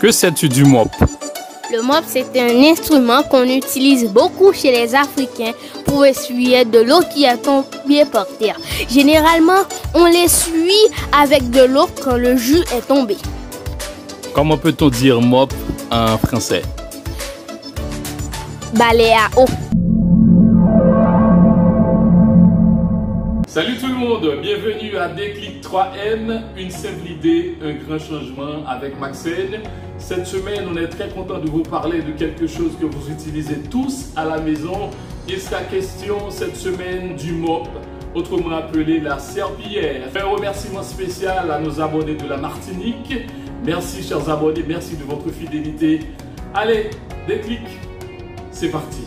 Que sais-tu du mop? Le mop, c'est un instrument qu'on utilise beaucoup chez les Africains pour essuyer de l'eau qui est tombée par terre. Généralement, on l'essuie avec de l'eau quand le jus est tombé. Comment peut-on dire mop en français? Balai à eau. Salut tout le monde, bienvenue à Déclic 3M, une simple idée, un grand changement avec Maxène. Cette semaine, on est très content de vous parler de quelque chose que vous utilisez tous à la maison. Il sera question cette semaine du mop, autrement appelé la serpillière. Un remerciement spécial à nos abonnés de la Martinique. Merci chers abonnés, merci de votre fidélité. Allez, Déclic, c'est parti.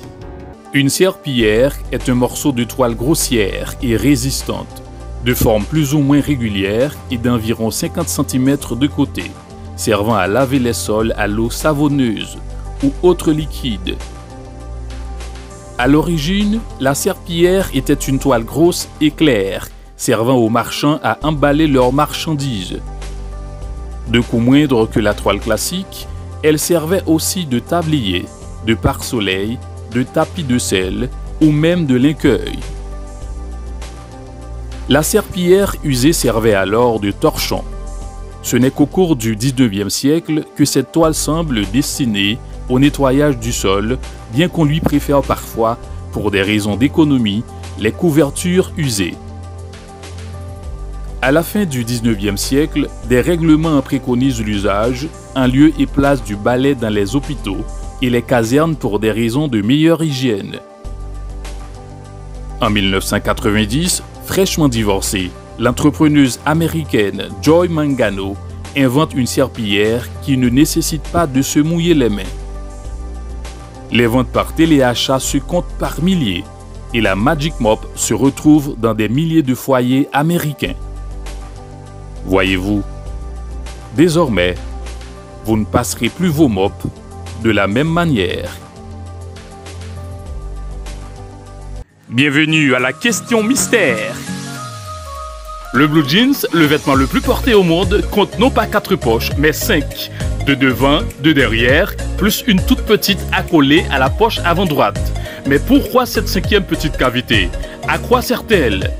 Une serpillière est un morceau de toile grossière et résistante, de forme plus ou moins régulière et d'environ 50 cm de côté, servant à laver les sols à l'eau savonneuse ou autre liquide. À l'origine, la serpillière était une toile grosse et claire, servant aux marchands à emballer leurs marchandises. De coût moindre que la toile classique, elle servait aussi de tablier, de pare-soleil, de tapis de sel ou même de lincueil. La serpillière usée servait alors de torchon. Ce n'est qu'au cours du 19e siècle que cette toile semble destinée au nettoyage du sol, bien qu'on lui préfère parfois, pour des raisons d'économie, les couvertures usées. À la fin du 19e siècle, des règlements en préconisent l'usage en lieu et place du balai dans les hôpitaux et les casernes pour des raisons de meilleure hygiène. En 1990, fraîchement divorcée, l'entrepreneuse américaine Joy Mangano invente une serpillière qui ne nécessite pas de se mouiller les mains. Les ventes par téléachat se comptent par milliers et la Magic Mop se retrouve dans des milliers de foyers américains. Voyez-vous, désormais, vous ne passerez plus vos mops de la même manière. Bienvenue à la question mystère. Le blue jeans, le vêtement le plus porté au monde, compte non pas 4 poches, mais 5. 2 devant, 2 derrière, plus une toute petite accolée à la poche avant droite. Mais pourquoi cette 5e petite cavité? À quoi sert-elle?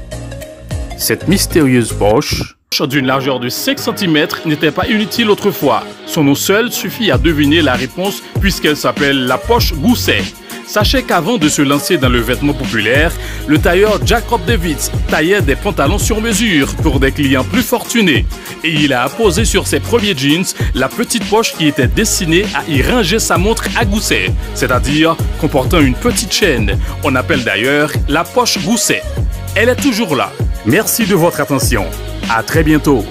Cette mystérieuse poche, d'une largeur de 5 cm, n'était pas inutile autrefois. Son nom seul suffit à deviner la réponse puisqu'elle s'appelle la poche gousset. Sachez qu'avant de se lancer dans le vêtement populaire, le tailleur Jacob Davids taillait des pantalons sur mesure pour des clients plus fortunés. Et il a apposé sur ses premiers jeans la petite poche qui était destinée à y ranger sa montre à gousset, c'est-à-dire comportant une petite chaîne. On appelle d'ailleurs la poche gousset. Elle est toujours là. Merci de votre attention. À très bientôt.